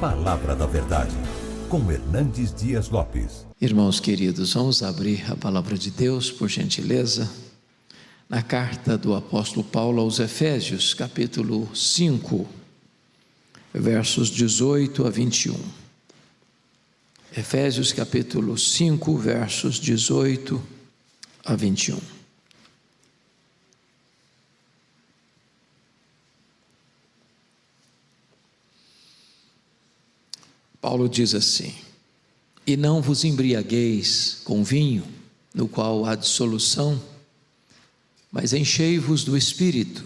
Palavra da Verdade, com Hernandes Dias Lopes. Irmãos queridos, vamos abrir a palavra de Deus, por gentileza, na carta do apóstolo Paulo aos Efésios, capítulo 5, versos 18 a 21. Efésios, capítulo 5, versos 18 a 21. Paulo diz assim: e não vos embriagueis com vinho, no qual há dissolução, mas enchei-vos do Espírito,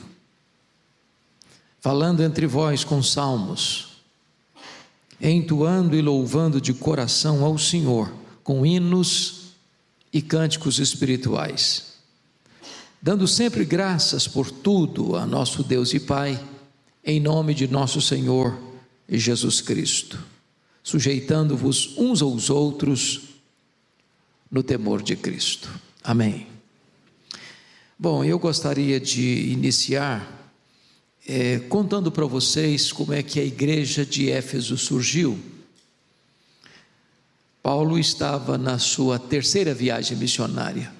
falando entre vós com salmos, entoando e louvando de coração ao Senhor, com hinos e cânticos espirituais, dando sempre graças por tudo a nosso Deus e Pai, em nome de nosso Senhor Jesus Cristo, sujeitando-vos uns aos outros no temor de Cristo. Amém. Bom, eu gostaria de iniciar contando para vocês como é que a igreja de Éfeso surgiu. Paulo estava na sua terceira viagem missionária.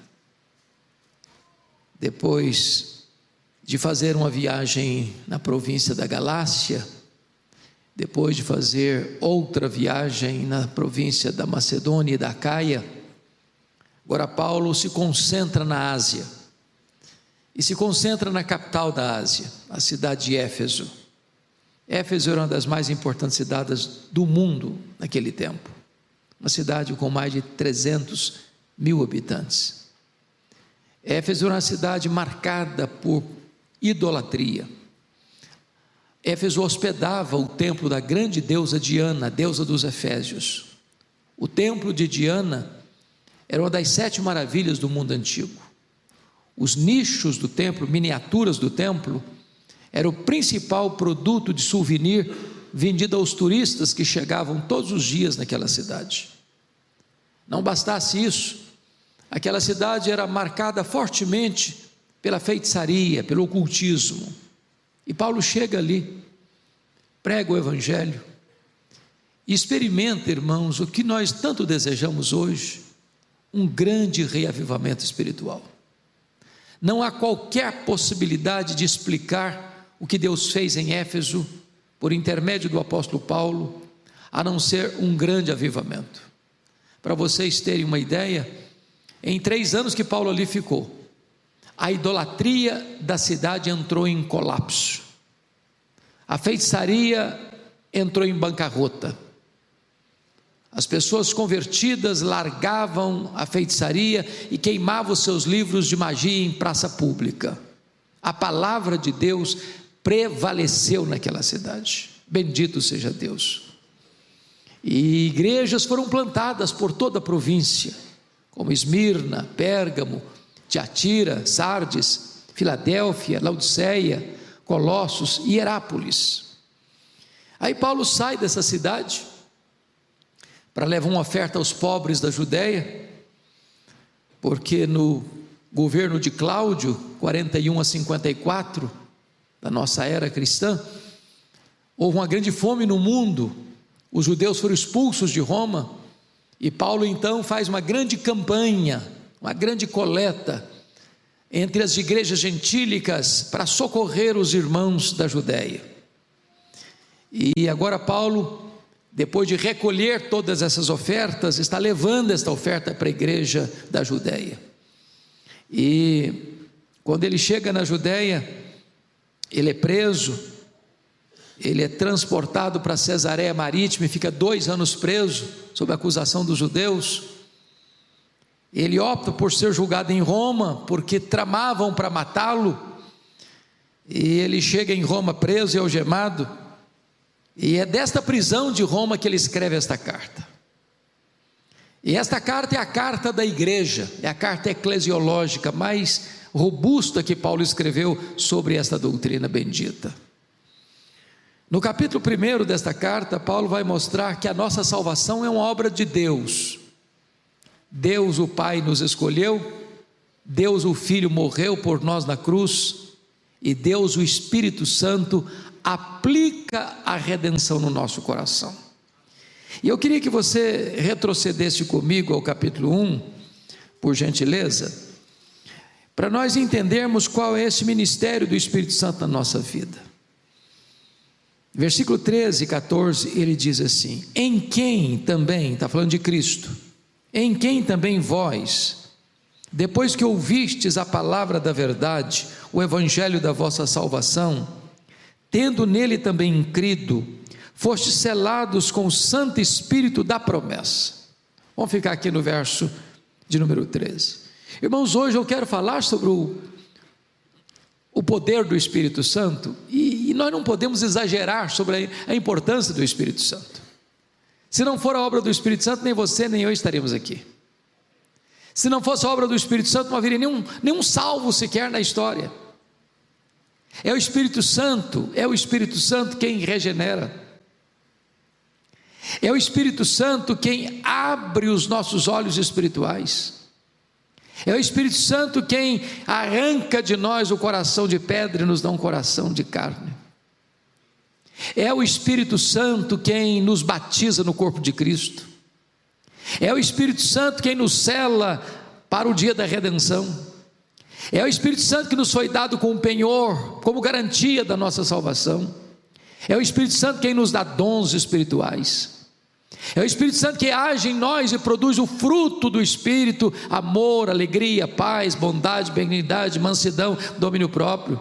Depois de fazer uma viagem na província da Galácia, depois de fazer outra viagem na província da Macedônia e da Acaia, agora Paulo se concentra na Ásia, e se concentra na capital da Ásia, a cidade de Éfeso. Éfeso era uma das mais importantes cidades do mundo naquele tempo, uma cidade com mais de 300 mil habitantes. Éfeso era uma cidade marcada por idolatria. Éfeso hospedava o templo da grande deusa Diana, a deusa dos Efésios. O templo de Diana era uma das 7 maravilhas do mundo antigo. Os nichos do templo, miniaturas do templo, era o principal produto de souvenir vendido aos turistas que chegavam todos os dias naquela cidade. Não bastasse isso, aquela cidade era marcada fortemente pela feitiçaria, pelo ocultismo. E Paulo chega ali, prega o Evangelho, e experimenta, irmãos, o que nós tanto desejamos hoje, um grande reavivamento espiritual. Não há qualquer possibilidade de explicar o que Deus fez em Éfeso, por intermédio do apóstolo Paulo, a não ser um grande avivamento. Para vocês terem uma ideia, em 3 anos que Paulo ali ficou, a idolatria da cidade entrou em colapso, a feitiçaria entrou em bancarrota, as pessoas convertidas largavam a feitiçaria e queimavam seus livros de magia em praça pública. A palavra de Deus prevaleceu naquela cidade, bendito seja Deus. E igrejas foram plantadas por toda a província, como Esmirna, Pérgamo, Tiatira, Sardes, Filadélfia, Laodiceia, Colossos e Herápolis. Aí Paulo sai dessa cidade para levar uma oferta aos pobres da Judéia, porque no governo de Cláudio, 41 a 54, da nossa era cristã, houve uma grande fome no mundo, os judeus foram expulsos de Roma, e Paulo então faz uma grande campanha, uma grande coleta entre as igrejas gentílicas para socorrer os irmãos da Judéia. E agora Paulo, depois de recolher todas essas ofertas, está levando esta oferta para a igreja da Judéia. E quando ele chega na Judéia, ele é preso, ele é transportado para Cesareia Marítima e fica 2 anos preso, sob acusação dos judeus. Ele opta por ser julgado em Roma, porque tramavam para matá-lo, e ele chega em Roma preso e algemado, e é desta prisão de Roma que ele escreve esta carta. E esta carta é a carta da igreja, é a carta eclesiológica mais robusta que Paulo escreveu sobre esta doutrina bendita. No capítulo 1 desta carta, Paulo vai mostrar que a nossa salvação é uma obra de Deus. Deus o Pai nos escolheu, Deus o Filho morreu por nós na cruz, e Deus o Espírito Santo aplica a redenção no nosso coração. E eu queria que você retrocedesse comigo ao capítulo 1, por gentileza, para nós entendermos qual é esse ministério do Espírito Santo na nossa vida. Versículo 13 e 14, ele diz assim: em quem também, está falando de Cristo, em quem também vós, depois que ouvistes a palavra da verdade, o evangelho da vossa salvação, tendo nele também crido, fostes selados com o Santo Espírito da promessa. Vamos ficar aqui no verso de número 13. Irmãos, hoje eu quero falar sobre o poder do Espírito Santo, e nós não podemos exagerar sobre a importância do Espírito Santo. Se não for a obra do Espírito Santo, nem você nem eu estaríamos aqui. Se não fosse a obra do Espírito Santo, não haveria nenhum salvo sequer na história. É o Espírito Santo quem regenera. É o Espírito Santo quem abre os nossos olhos espirituais. É o Espírito Santo quem arranca de nós o coração de pedra e nos dá um coração de carne. É o Espírito Santo quem nos batiza no corpo de Cristo. É o Espírito Santo quem nos sela para o dia da redenção. É o Espírito Santo que nos foi dado como penhor, como garantia da nossa salvação. É o Espírito Santo quem nos dá dons espirituais. É o Espírito Santo que age em nós e produz o fruto do Espírito: amor, alegria, paz, bondade, benignidade, mansidão, domínio próprio.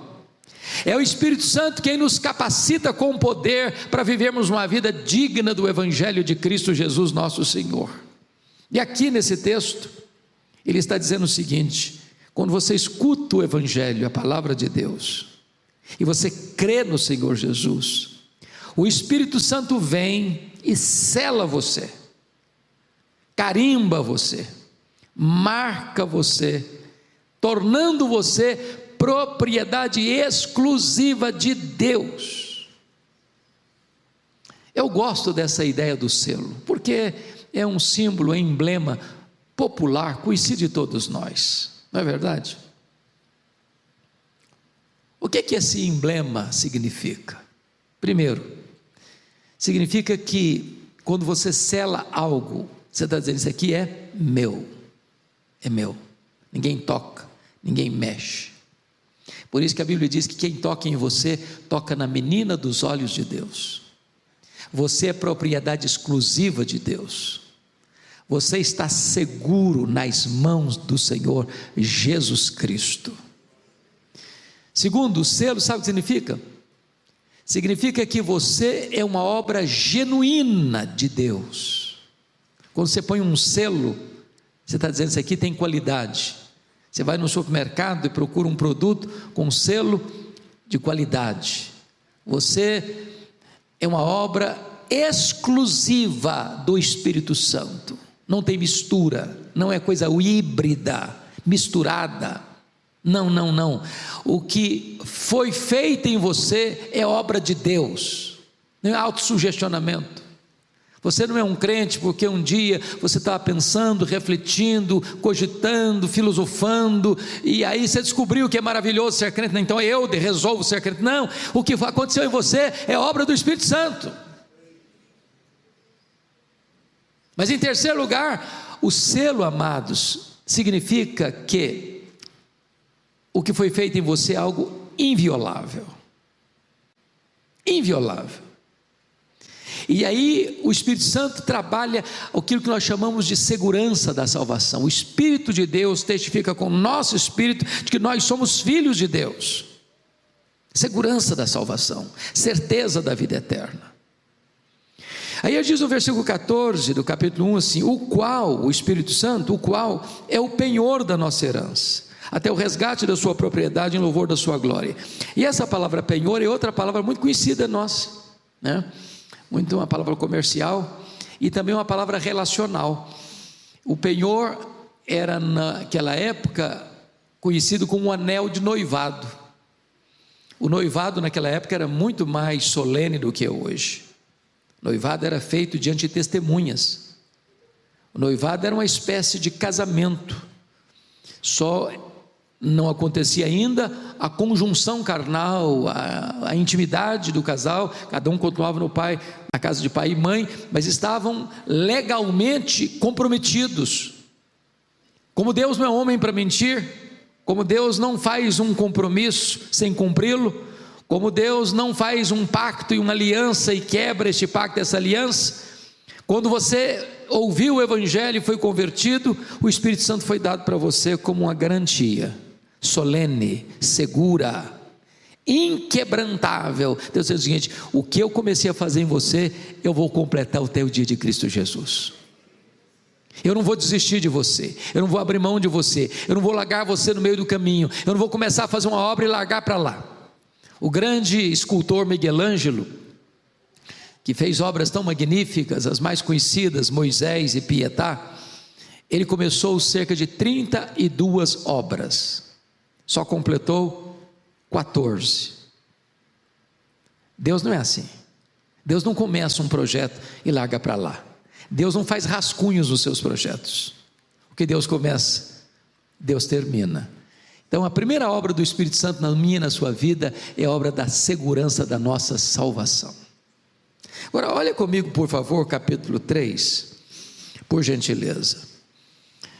É o Espírito Santo quem nos capacita com poder para vivermos uma vida digna do Evangelho de Cristo Jesus nosso Senhor. E aqui nesse texto, ele está dizendo o seguinte: quando você escuta o Evangelho, a palavra de Deus, e você crê no Senhor Jesus, o Espírito Santo vem e sela você, carimba você, marca você, tornando você propriedade exclusiva de Deus. Eu gosto dessa ideia do selo, porque é um símbolo, um emblema popular, conhecido de todos nós, não é verdade? O que esse emblema significa? Primeiro, significa que quando você sela algo, você está dizendo: isso aqui é meu, ninguém toca, ninguém mexe. Por isso que a Bíblia diz que quem toca em você, toca na menina dos olhos de Deus. Você é propriedade exclusiva de Deus. Você está seguro nas mãos do Senhor Jesus Cristo. Segundo, o selo, sabe o que significa? Significa que você é uma obra genuína de Deus. Quando você põe um selo, você está dizendo: isso aqui tem qualidade. Você vai no supermercado e procura um produto com um selo de qualidade. Você é uma obra exclusiva do Espírito Santo. Não tem mistura, não é coisa híbrida, misturada. Não. O que foi feito em você é obra de Deus, não é autossugestionamento. Você não é um crente porque um dia você estava pensando, refletindo, cogitando, filosofando, e aí você descobriu que é maravilhoso ser crente, então eu resolvo ser crente. Não, o que aconteceu em você é obra do Espírito Santo. Mas em terceiro lugar, o selo, amados, significa que o que foi feito em você é algo inviolável. Inviolável. E aí o Espírito Santo trabalha aquilo que nós chamamos de segurança da salvação. O Espírito de Deus testifica com o nosso espírito de que nós somos filhos de Deus. Segurança da salvação, certeza da vida eterna. Aí diz no versículo 14 do capítulo 1 assim: o Espírito Santo, o qual é o penhor da nossa herança, até o resgate da sua propriedade em louvor da sua glória. E essa palavra penhor é outra palavra muito conhecida nossa, né? Muito uma palavra comercial e também uma palavra relacional. O penhor era naquela época conhecido como um anel de noivado. O noivado naquela época era muito mais solene do que hoje. O noivado era feito diante de testemunhas. O noivado era uma espécie de casamento. Só não acontecia ainda a conjunção carnal, a intimidade do casal, cada um continuava na casa de pai e mãe, mas estavam legalmente comprometidos. Como Deus não é homem para mentir, como Deus não faz um compromisso sem cumpri-lo, como Deus não faz um pacto e uma aliança e quebra este pacto, essa aliança, quando você ouviu o Evangelho e foi convertido, o Espírito Santo foi dado para você como uma garantia solene, segura, inquebrantável. Deus diz o seguinte: o que eu comecei a fazer em você, eu vou completar até o dia de Cristo Jesus. Eu não vou desistir de você, eu não vou abrir mão de você, eu não vou largar você no meio do caminho, eu não vou começar a fazer uma obra e largar para lá. O grande escultor Miguel Ângelo, que fez obras tão magníficas, as mais conhecidas, Moisés e Pietà, ele começou cerca de 32 obras, só completou 14. Deus não é assim. Deus não começa um projeto e larga para lá. Deus não faz rascunhos nos seus projetos. O que Deus começa, Deus termina. Então a primeira obra do Espírito Santo na minha e na sua vida é a obra da segurança da nossa salvação. Agora olha comigo por favor, capítulo 3, por gentileza,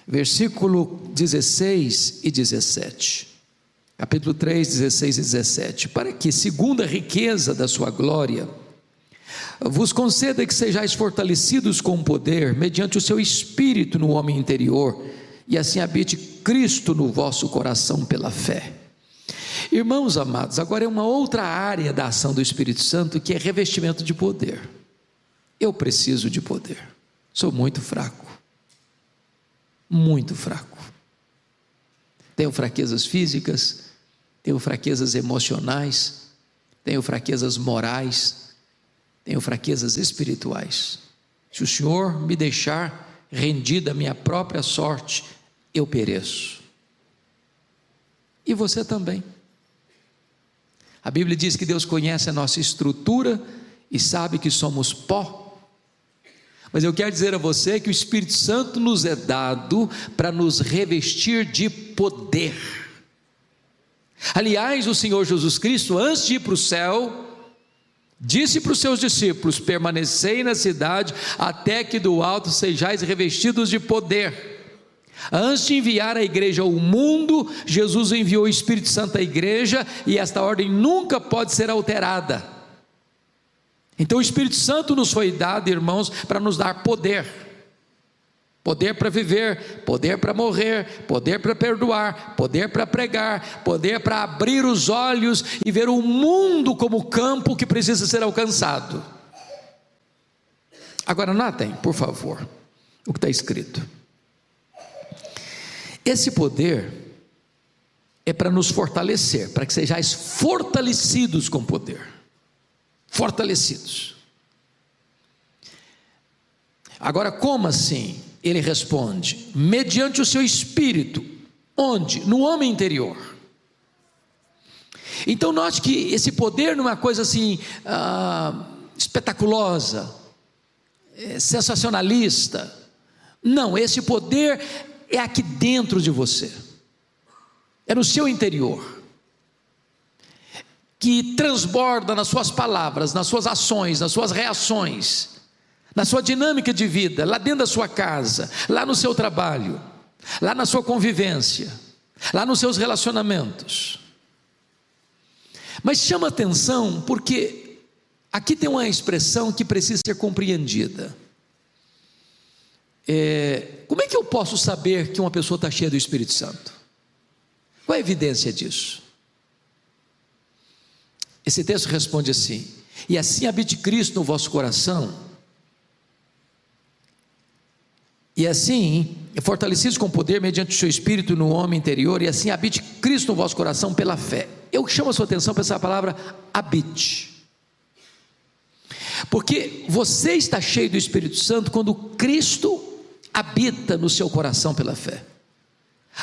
versículo 16 e 17, capítulo 3, 16 e 17, para que segundo a riqueza da sua glória, vos conceda que sejais fortalecidos com poder, mediante o seu Espírito no homem interior, e assim habite Cristo no vosso coração pela fé. Irmãos amados, agora é uma outra área da ação do Espírito Santo, que é revestimento de poder. Eu preciso de poder, sou muito fraco, tenho fraquezas físicas, tenho fraquezas emocionais, tenho fraquezas morais, tenho fraquezas espirituais. Se o Senhor me deixar rendido à minha própria sorte, eu pereço. E você também. A Bíblia diz que Deus conhece a nossa estrutura e sabe que somos pó. Mas eu quero dizer a você que o Espírito Santo nos é dado para nos revestir de poder. Aliás, o Senhor Jesus Cristo, antes de ir para o céu, disse para os seus discípulos: permanecei na cidade, até que do alto sejais revestidos de poder. Antes de enviar a igreja ao mundo, Jesus enviou o Espírito Santo à igreja, e esta ordem nunca pode ser alterada. Então o Espírito Santo nos foi dado, irmãos, para nos dar poder. Poder para viver, poder para morrer, poder para perdoar, poder para pregar, poder para abrir os olhos e ver o mundo como campo que precisa ser alcançado. Agora notem, por favor, o que está escrito. Esse poder é para nos fortalecer, para que sejais fortalecidos com poder. Fortalecidos. Agora, como assim? Ele responde: mediante o seu Espírito. Onde? No homem interior. Então note que esse poder não é uma coisa assim espetaculosa, sensacionalista. Não, esse poder é aqui dentro de você, é no seu interior, que transborda nas suas palavras, nas suas ações, nas suas reações, na sua dinâmica de vida, lá dentro da sua casa, lá no seu trabalho, lá na sua convivência, lá nos seus relacionamentos. Mas chama atenção, porque aqui tem uma expressão que precisa ser compreendida. Como é que eu posso saber que uma pessoa está cheia do Espírito Santo? Qual é a evidência disso? Esse texto responde assim: e assim habite Cristo no vosso coração, e assim, fortalecidos com poder mediante o seu Espírito no homem interior, e assim habite Cristo no vosso coração pela fé. Eu chamo a sua atenção para essa palavra habite, porque você está cheio do Espírito Santo quando Cristo habita no seu coração pela fé.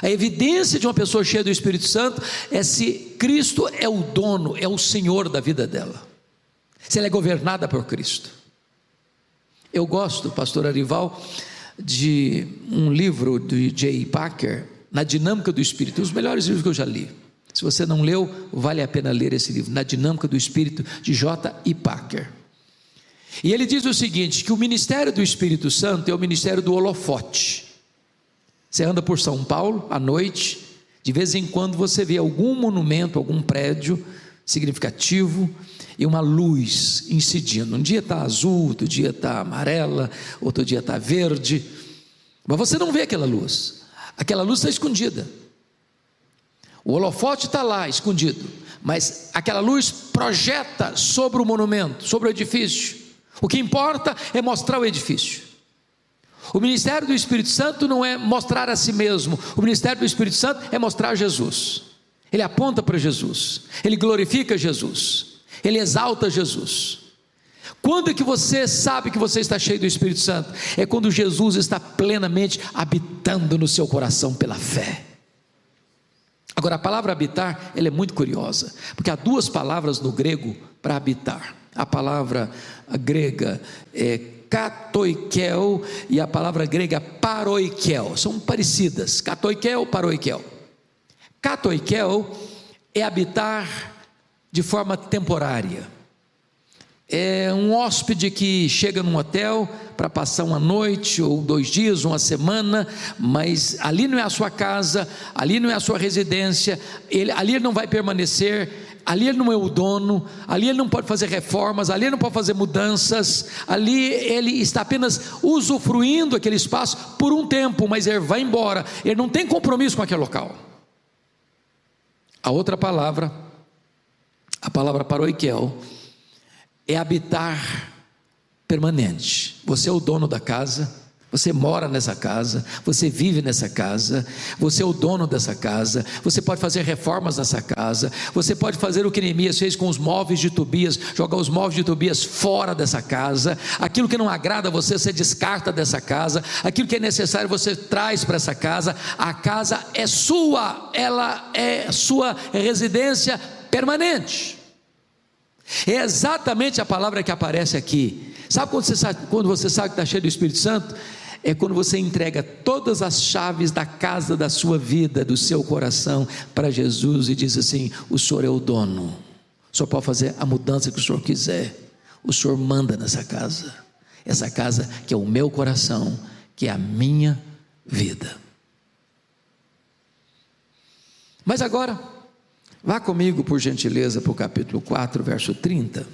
A evidência de uma pessoa cheia do Espírito Santo é se Cristo é o dono, é o Senhor da vida dela, se ela é governada por Cristo. Eu gosto, pastor Arival, de um livro de J. Packer, Na Dinâmica do Espírito, um dos melhores livros que eu já li. Se você não leu, vale a pena ler esse livro, Na Dinâmica do Espírito, de J.I. Packer. E ele diz o seguinte, que o ministério do Espírito Santo é o ministério do holofote. Você anda por São Paulo à noite, de vez em quando você vê algum monumento, algum prédio significativo e uma luz incidindo. Um dia está azul, outro dia está amarela, outro dia está verde, mas você não vê aquela luz está escondida. O holofote está lá escondido, mas aquela luz projeta sobre o monumento, sobre o edifício. O que importa é mostrar o edifício. O ministério do Espírito Santo não é mostrar a si mesmo, o ministério do Espírito Santo é mostrar Jesus. Ele aponta para Jesus, ele glorifica Jesus, ele exalta Jesus. Quando é que você sabe que você está cheio do Espírito Santo? É quando Jesus está plenamente habitando no seu coração pela fé. Agora, a palavra habitar, ela é muito curiosa, porque há duas palavras no grego para habitar. A palavra grega é katoikel e a palavra grega paroikel, são parecidas, katoikel, paroikel. Katoikel é habitar de forma temporária. É um hóspede que chega num hotel para passar uma noite ou 2 dias, uma semana, mas ali não é a sua casa, ali não é a sua residência, ali ele não vai permanecer, ali ele não é o dono, ali ele não pode fazer reformas, ali ele não pode fazer mudanças, ali ele está apenas usufruindo aquele espaço por um tempo, mas ele vai embora, ele não tem compromisso com aquele local. A outra palavra, a palavra paroikel, é habitar permanente. Você é o dono da casa, você mora nessa casa, você vive nessa casa, você é o dono dessa casa, você pode fazer reformas nessa casa, você pode fazer o que Neemias fez com os móveis de Tobias, jogar os móveis de Tobias fora dessa casa, aquilo que não agrada você descarta dessa casa, aquilo que é necessário você traz para essa casa. A casa é sua, ela é sua residência permanente. É exatamente a palavra que aparece aqui. Sabe quando você sabe que está cheio do Espírito Santo? É quando você entrega todas as chaves da casa da sua vida, do seu coração, para Jesus e diz assim: o Senhor é o dono, o Senhor pode fazer a mudança que o Senhor quiser, o Senhor manda nessa casa, essa casa que é o meu coração, que é a minha vida. Mas agora, vá comigo, por gentileza, para o capítulo 4, verso 30,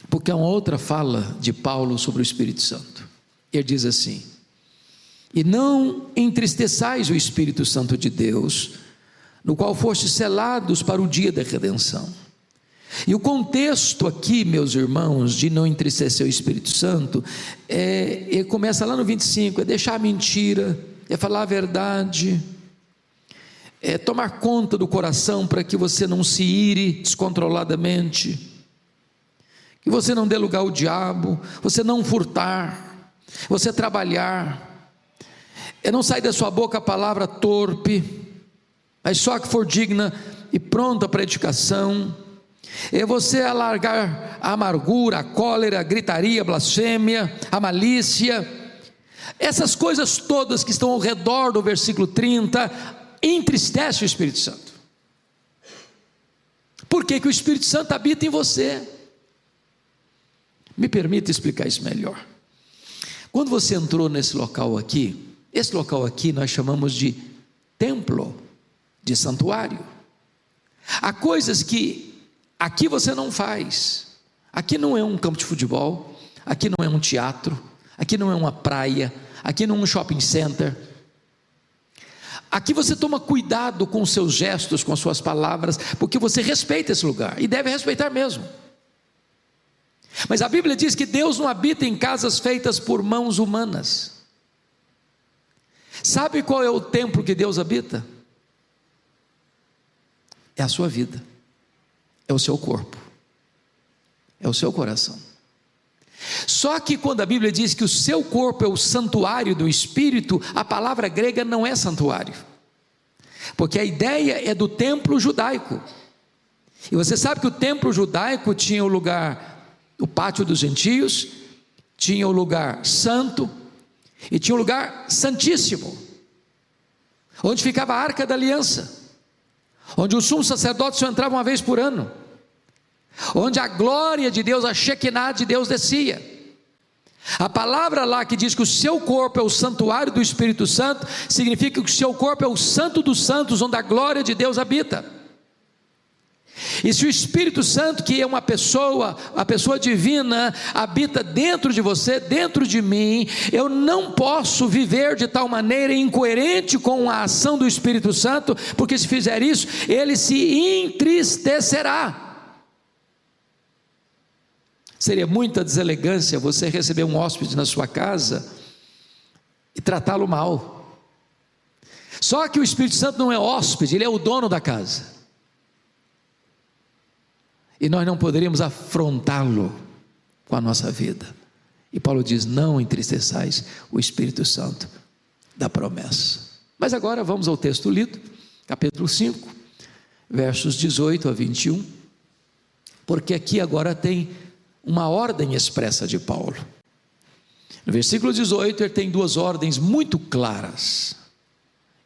porque é uma outra fala de Paulo sobre o Espírito Santo. Ele diz assim: e não entristeçais o Espírito Santo de Deus, no qual fostes selados para o dia da redenção. E o contexto aqui, meus irmãos, de não entristecer o Espírito Santo, começa lá no 25, é deixar a mentira, é falar a verdade, é tomar conta do coração para que você não se ire descontroladamente, que você não dê lugar ao diabo, você não furtar, você trabalhar, não sair da sua boca a palavra torpe, mas só que for digna e pronta para edificação. É você alargar a amargura, a cólera, a gritaria, a blasfêmia, a malícia, essas coisas todas que estão ao redor do versículo 30, entristece o Espírito Santo. Por que o Espírito Santo habita em você? Me permita explicar isso melhor. Quando você entrou nesse local aqui, esse local aqui nós chamamos de templo, de santuário. Há coisas que aqui você não faz. Aqui não é um campo de futebol, aqui não é um teatro, aqui não é uma praia, aqui não é um shopping center. Aqui você toma cuidado com os seus gestos, com as suas palavras, porque você respeita esse lugar, e deve respeitar mesmo. Mas a Bíblia diz que Deus não habita em casas feitas por mãos humanas. Sabe qual é o templo que Deus habita? É a sua vida, é o seu corpo, é o seu coração. Só que quando a Bíblia diz que o seu corpo é o santuário do Espírito, a palavra grega não é santuário, porque a ideia é do templo judaico. E você sabe que o templo judaico tinha o lugar, o pátio dos gentios, tinha o lugar santo e tinha o lugar santíssimo. onde ficava a Arca da Aliança, onde o sumo sacerdote só entrava uma vez por ano, onde a glória de Deus, a Shekinah de Deus descia. A palavra lá que diz que o seu corpo é o santuário do Espírito Santo, significa que o seu corpo é o santo dos santos, onde a glória de Deus habita. E se o Espírito Santo, que é uma pessoa, a pessoa divina, habita dentro de você, dentro de mim, eu não posso viver de tal maneira incoerente com a ação do Espírito Santo, porque se fizer isso, ele se entristecerá. Seria muita deselegância você receber um hóspede na sua casa e tratá-lo mal. Só que o Espírito Santo não é hóspede, ele é o dono da casa. E nós não poderíamos afrontá-lo com a nossa vida. E Paulo diz: não entristeçais o Espírito Santo da promessa. Mas agora vamos ao texto lido, capítulo 5, versos 18 a 21, porque aqui agora tem uma ordem expressa de Paulo. No versículo 18 ele tem duas ordens muito claras: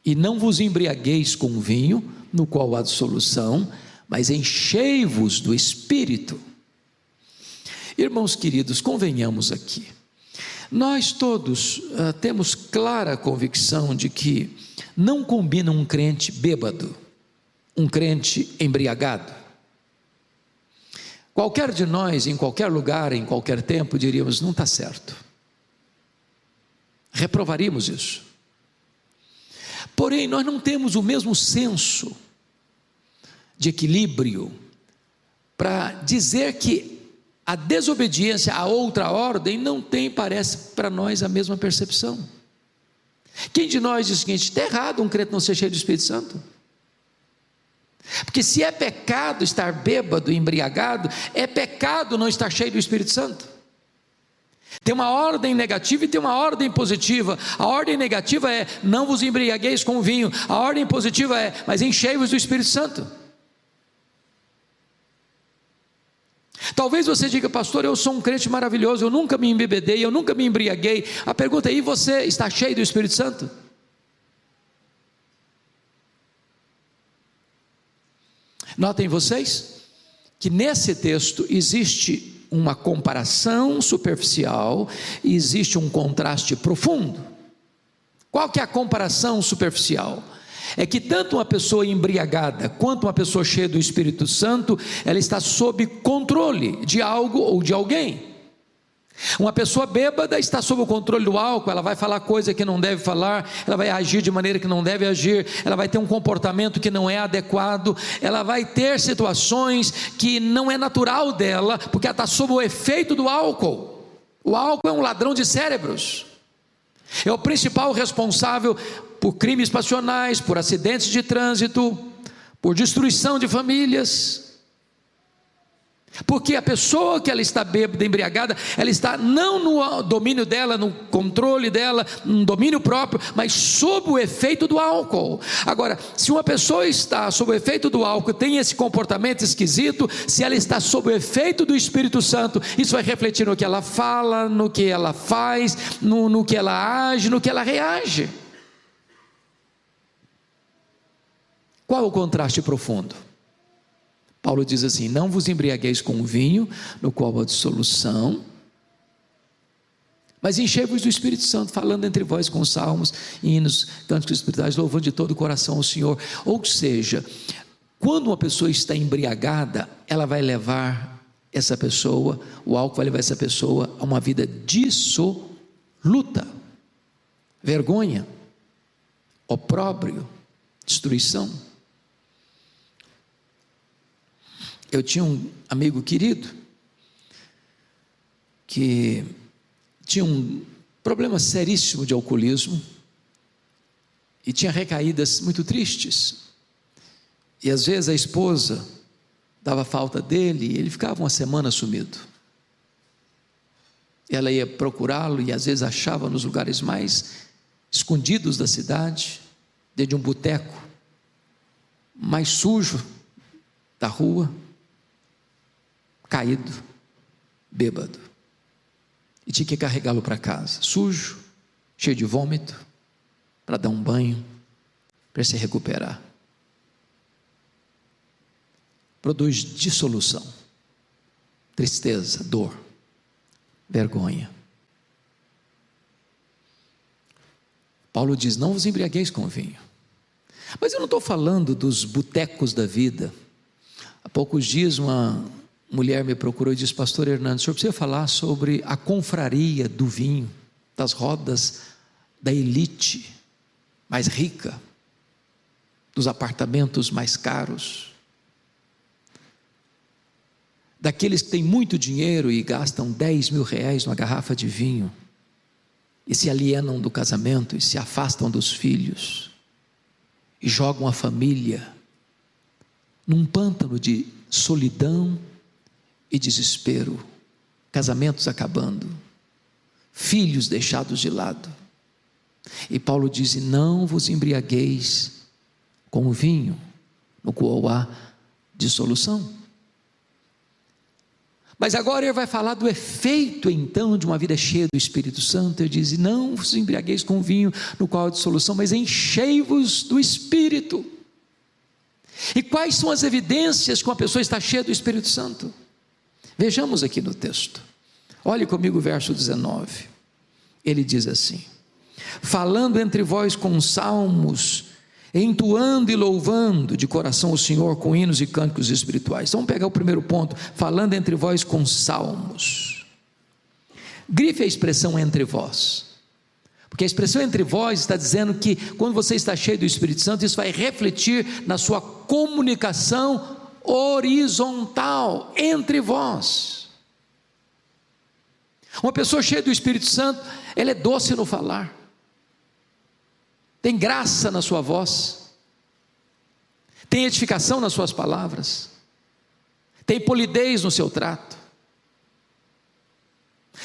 e não vos embriagueis com vinho, no qual há dissolução, mas enchei-vos do Espírito. Irmãos queridos, convenhamos aqui, nós todos temos clara convicção de que não combina um crente bêbado, um crente embriagado. Qualquer de nós, em qualquer lugar, em qualquer tempo, diríamos: não está certo, reprovaríamos isso. Porém, nós não temos o mesmo senso de equilíbrio para dizer que a desobediência a outra ordem não tem, parece para nós, a mesma percepção. Quem de nós diz o seguinte: está errado um crente não ser cheio do Espírito Santo? Porque se é pecado estar bêbado, embriagado, é pecado não estar cheio do Espírito Santo. Tem uma ordem negativa e tem uma ordem positiva. A ordem negativa é: não vos embriagueis com vinho. A ordem positiva é: mas enchei-vos do Espírito Santo. Talvez você diga: pastor, eu sou um crente maravilhoso, eu nunca me embebedei, eu nunca me embriaguei. A pergunta é: e você está cheio do Espírito Santo? Notem vocês que nesse texto existe uma comparação superficial e existe um contraste profundo. Qual que é a comparação superficial? É que tanto uma pessoa embriagada quanto uma pessoa cheia do Espírito Santo, ela está sob controle de algo ou de alguém. Uma pessoa bêbada está sob o controle do álcool, ela vai falar coisa que não deve falar, ela vai agir de maneira que não deve agir, ela vai ter um comportamento que não é adequado, ela vai ter situações que não é natural dela, porque ela está sob o efeito do álcool. O álcool é um ladrão de cérebros, é o principal responsável por crimes passionais, por acidentes de trânsito, por destruição de famílias. Porque a pessoa que ela está bêbada, embriagada, ela está não no domínio dela, no controle dela, no domínio próprio, mas sob o efeito do álcool. Agora, se uma pessoa está sob o efeito do álcool, tem esse comportamento esquisito, se ela está sob o efeito do Espírito Santo, isso vai refletir no que ela fala, no que ela faz, no que ela age, no que ela reage. Qual é o contraste profundo? Paulo diz assim: não vos embriagueis com vinho, no qual há dissolução, mas enchei-vos do Espírito Santo, falando entre vós com salmos, hinos, cânticos espirituais, louvando de todo o coração ao Senhor. Ou seja, quando uma pessoa está embriagada, ela vai levar essa pessoa, o álcool vai levar essa pessoa a uma vida dissoluta, vergonha, opróbrio, destruição. Eu tinha um amigo querido que tinha um problema seríssimo de alcoolismo e tinha recaídas muito tristes, e às vezes a esposa dava falta dele e ele ficava uma semana sumido. Ela ia procurá-lo e às vezes achava nos lugares mais escondidos da cidade, dentro de um boteco mais sujo da rua, caído, bêbado, e tinha que carregá-lo para casa, sujo, cheio de vômito, para dar um banho, para se recuperar. Produz dissolução, tristeza, dor, vergonha. Paulo diz: não vos embriagueis com vinho. Mas eu não estou falando dos botecos da vida. Há poucos dias uma mulher me procurou e disse: pastor Hernandes, o senhor precisa falar sobre a confraria do vinho, das rodas da elite mais rica, dos apartamentos mais caros, daqueles que têm muito dinheiro e gastam 10 mil reais numa garrafa de vinho, e se alienam do casamento, e se afastam dos filhos, e jogam a família num pântano de solidão e desespero, casamentos acabando, filhos deixados de lado. E Paulo diz: não vos embriagueis com o vinho, no qual há dissolução. Mas agora ele vai falar do efeito então de uma vida cheia do Espírito Santo. Ele diz: não vos embriagueis com vinho no qual há dissolução, mas enchei-vos do Espírito. E quais são as evidências que uma pessoa está cheia do Espírito Santo? Vejamos aqui no texto. Olhe comigo o verso 19. Ele diz assim: falando entre vós com salmos, entoando e louvando de coração o Senhor com hinos e cânticos espirituais. Então, vamos pegar o primeiro ponto: falando entre vós com salmos. Grife a expressão entre vós, porque a expressão entre vós está dizendo que quando você está cheio do Espírito Santo, isso vai refletir na sua comunicação horizontal entre vós. Uma pessoa cheia do Espírito Santo, ela é doce no falar, tem graça na sua voz, tem edificação nas suas palavras, tem polidez no seu trato,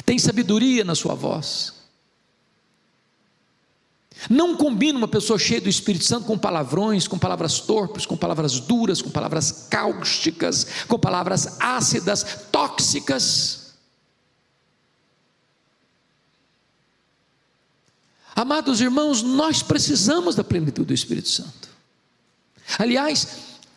tem sabedoria na sua voz. Não combina uma pessoa cheia do Espírito Santo com palavrões, com palavras torpes, com palavras duras, com palavras cáusticas, com palavras ácidas, tóxicas. Amados irmãos, nós precisamos da plenitude do Espírito Santo. Aliás,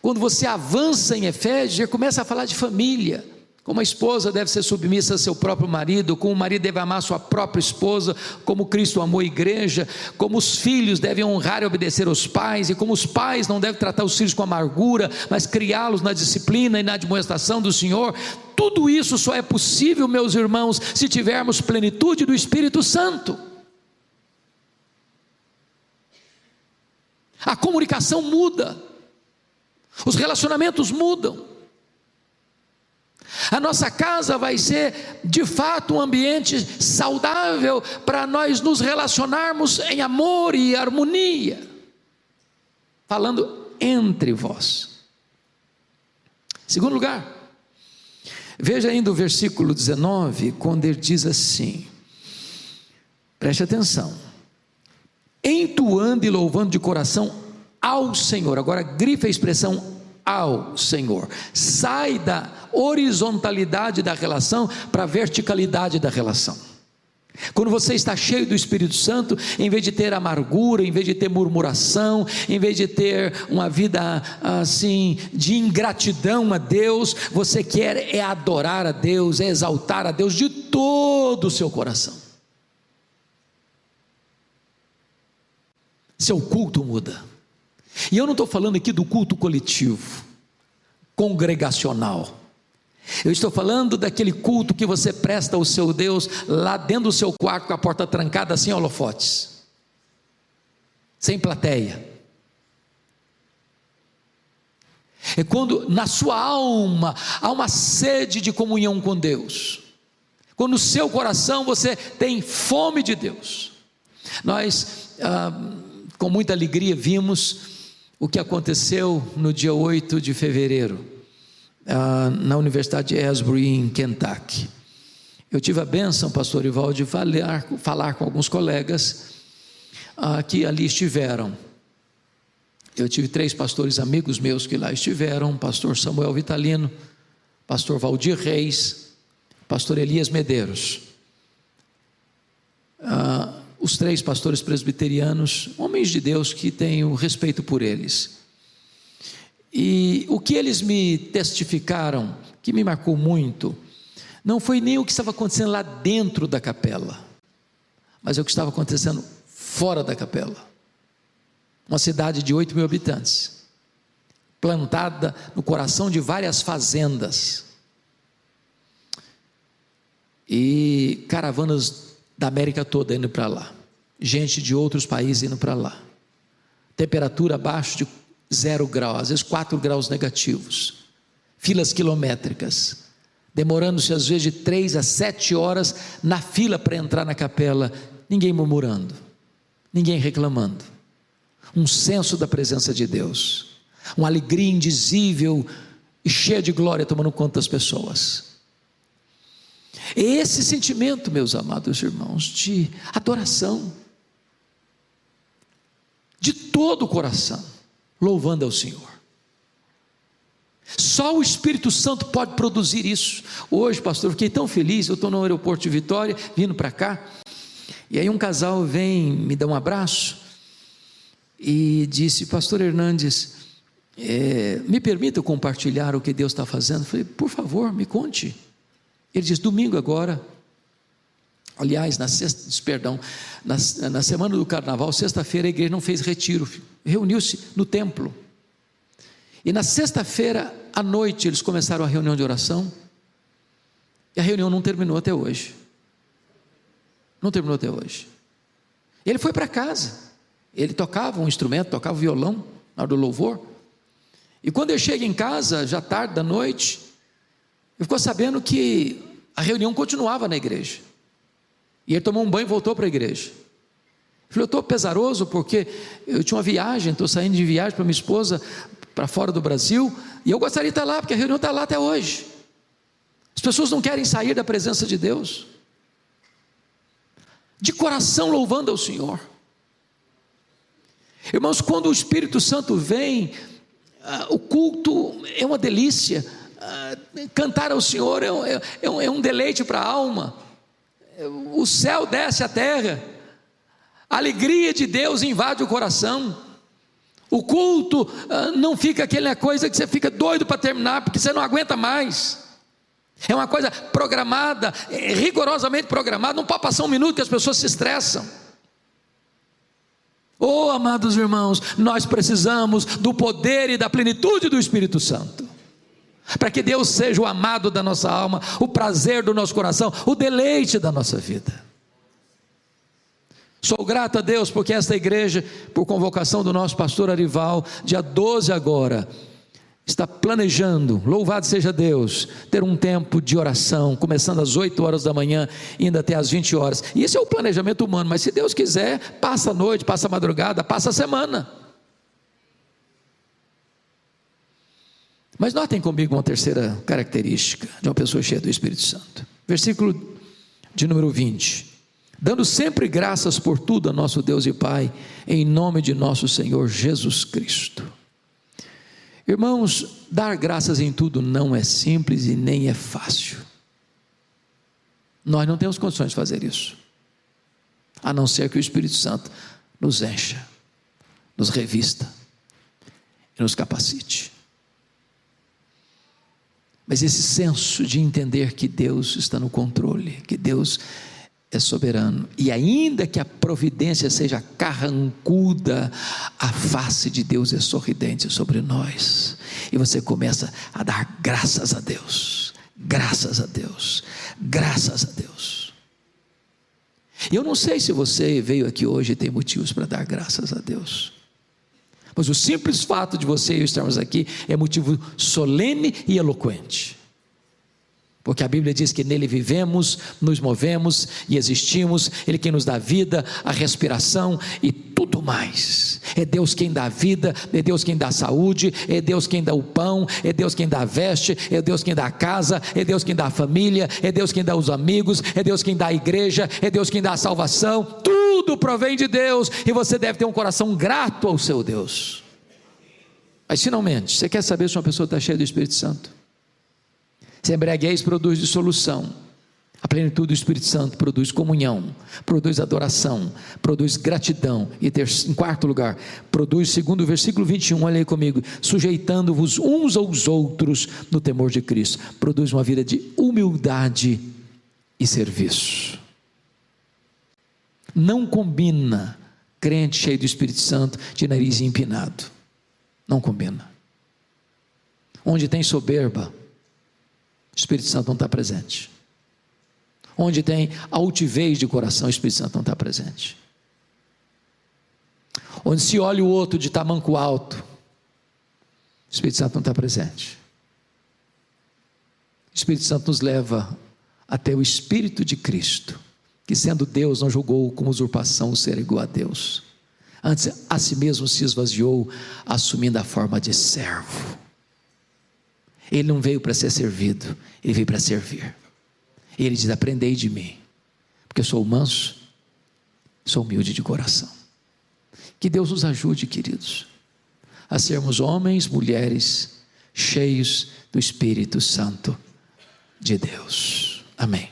quando você avança em Efésios, já começa a falar de família, como a esposa deve ser submissa a seu próprio marido, como o marido deve amar a sua própria esposa, como Cristo amou a igreja, como os filhos devem honrar e obedecer aos pais, e como os pais não devem tratar os filhos com amargura, mas criá-los na disciplina e na admoestação do Senhor. Tudo isso só é possível, meus irmãos, se tivermos plenitude do Espírito Santo. A comunicação muda, os relacionamentos mudam, a nossa casa vai ser de fato um ambiente saudável para nós nos relacionarmos em amor e harmonia, falando entre vós. Segundo lugar, veja ainda o versículo 19, quando ele diz assim, preste atenção: entoando e louvando de coração ao Senhor. Agora grife a expressão ao Senhor. Sai da horizontalidade da relação para a verticalidade da relação. Quando você está cheio do Espírito Santo, em vez de ter amargura, em vez de ter murmuração, em vez de ter uma vida assim de ingratidão a Deus, você quer é adorar a Deus, é exaltar a Deus de todo o seu coração. Seu culto muda. E eu não estou falando aqui do culto coletivo, congregacional. Eu estou falando daquele culto que você presta ao seu Deus lá dentro do seu quarto, com a porta trancada, sem holofotes, sem plateia. É quando na sua alma há uma sede de comunhão com Deus, quando no seu coração você tem fome de Deus. Nós com muita alegria vimos o que aconteceu no dia 8 de fevereiro, na Universidade de Asbury, em Kentucky. Eu tive a bênção, pastor Ivaldo, de falar com alguns colegas que ali estiveram. Eu tive 3 pastores amigos meus que lá estiveram: pastor Samuel Vitalino, pastor Valdir Reis, pastor Elias Medeiros. os 3 pastores presbiterianos, homens de Deus que tenho respeito por eles. E o que eles me testificaram, que me marcou muito, não foi nem o que estava acontecendo lá dentro da capela, mas é o que estava acontecendo fora da capela. Uma cidade de 8 mil habitantes, plantada no coração de várias fazendas, e caravanas da América toda indo para lá, gente de outros países indo para lá, temperatura abaixo de 0 grau, às vezes 4 graus negativos, filas quilométricas, demorando-se às vezes de 3 a 7 horas na fila para entrar na capela, ninguém murmurando, ninguém reclamando, um senso da presença de Deus, uma alegria indizível e cheia de glória tomando conta das pessoas. Esse sentimento, meus amados irmãos, de adoração, de todo o coração, louvando ao Senhor. Só o Espírito Santo pode produzir isso. Hoje, pastor, eu fiquei tão feliz, eu estou no aeroporto de Vitória, vindo para cá, e aí um casal vem, me dá um abraço, e disse: pastor Hernandes, me permita compartilhar o que Deus está fazendo? Eu falei: por favor, me conte. Ele diz: domingo agora, aliás, na semana do carnaval, sexta-feira, a igreja não fez retiro, reuniu-se no templo, e na sexta-feira à noite eles começaram a reunião de oração, e a reunião não terminou até hoje, ele foi para casa, ele tocava um instrumento, tocava violão na hora do louvor, e quando eu chego em casa, já tarde da noite, ele ficou sabendo que a reunião continuava na igreja, e ele tomou um banho e voltou para a igreja. Ele falou: eu estou pesaroso porque eu tinha uma viagem, estou saindo de viagem para minha esposa, para fora do Brasil, e eu gostaria de estar lá, porque a reunião está lá até hoje. As pessoas não querem sair da presença de Deus, de coração louvando ao Senhor. Irmãos, quando o Espírito Santo vem, o culto é uma delícia, cantar ao Senhor é um deleite para a alma, o céu desce à terra, a alegria de Deus invade o coração, o culto não fica aquela coisa que você fica doido para terminar, porque você não aguenta mais, é uma coisa programada, rigorosamente programada, não pode passar um minuto que as pessoas se estressam. Oh, amados irmãos, nós precisamos do poder e da plenitude do Espírito Santo, para que Deus seja o amado da nossa alma, o prazer do nosso coração, o deleite da nossa vida. Sou grato a Deus porque esta igreja, por convocação do nosso pastor Arival, dia 12 agora, está planejando, louvado seja Deus, ter um tempo de oração, começando às 8 horas da manhã, indo até às 20 horas, e isso é o planejamento humano, mas se Deus quiser, passa a noite, passa a madrugada, passa a semana. Mas notem comigo uma terceira característica de uma pessoa cheia do Espírito Santo, versículo de número 20, dando sempre graças por tudo a nosso Deus e Pai, em nome de nosso Senhor Jesus Cristo. Irmãos, dar graças em tudo não é simples e nem é fácil, nós não temos condições de fazer isso, a não ser que o Espírito Santo nos encha, nos revista e nos capacite. Mas esse senso de entender que Deus está no controle, que Deus é soberano, e ainda que a providência seja carrancuda, a face de Deus é sorridente sobre nós, e você começa a dar graças a Deus, graças a Deus, graças a Deus. Eu não sei se você veio aqui hoje e tem motivos para dar graças a Deus, mas o simples fato de você e eu estarmos aqui é motivo solene e eloquente, porque a Bíblia diz que nele vivemos, nos movemos e existimos, Ele quem nos dá vida, a respiração e tudo mais. É Deus quem dá vida, é Deus quem dá saúde, é Deus quem dá o pão, é Deus quem dá a veste, é Deus quem dá a casa, é Deus quem dá a família, é Deus quem dá os amigos, é Deus quem dá a igreja, é Deus quem dá a salvação. Tudo provém de Deus, e você deve ter um coração grato ao seu Deus. Mas finalmente, você quer saber se uma pessoa está cheia do Espírito Santo? Se embriaguez produz dissolução, A plenitude do Espírito Santo produz comunhão, produz adoração, produz gratidão. E em quarto lugar, produz, segundo o versículo 21, olha aí comigo, sujeitando-vos uns aos outros no temor de Cristo. Produz uma vida de humildade e serviço. Não combina crente cheio do Espírito Santo de nariz empinado. Não combina. Onde tem soberba, o Espírito Santo não está presente. Onde tem altivez de coração, o Espírito Santo não está presente. Onde se olha o outro de tamanco alto, o Espírito Santo não está presente. O Espírito Santo nos leva até o Espírito de Cristo, que sendo Deus não julgou como usurpação ser igual a Deus. Antes a si mesmo se esvaziou, assumindo a forma de servo. Ele não veio para ser servido, ele veio para servir. Ele diz: aprendei de mim, porque eu sou manso, sou humilde de coração. Que Deus nos ajude, queridos, a sermos homens, mulheres, cheios do Espírito Santo de Deus. Amém.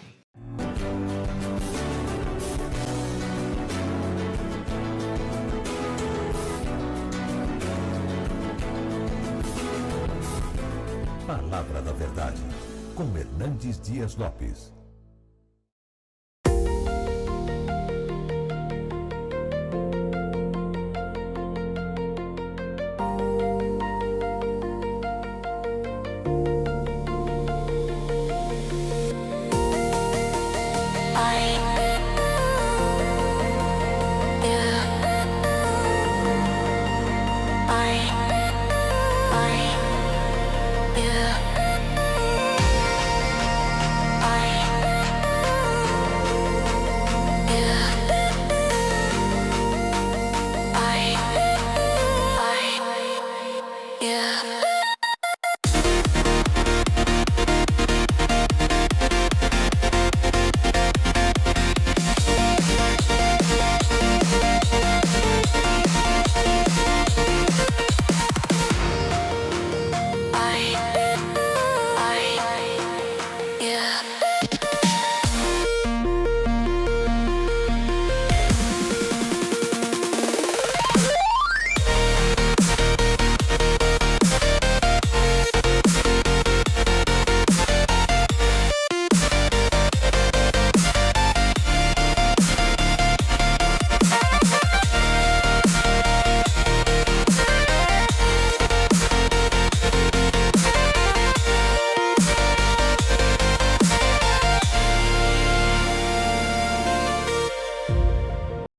Palavra da Verdade, com Hernandes Dias Lopes.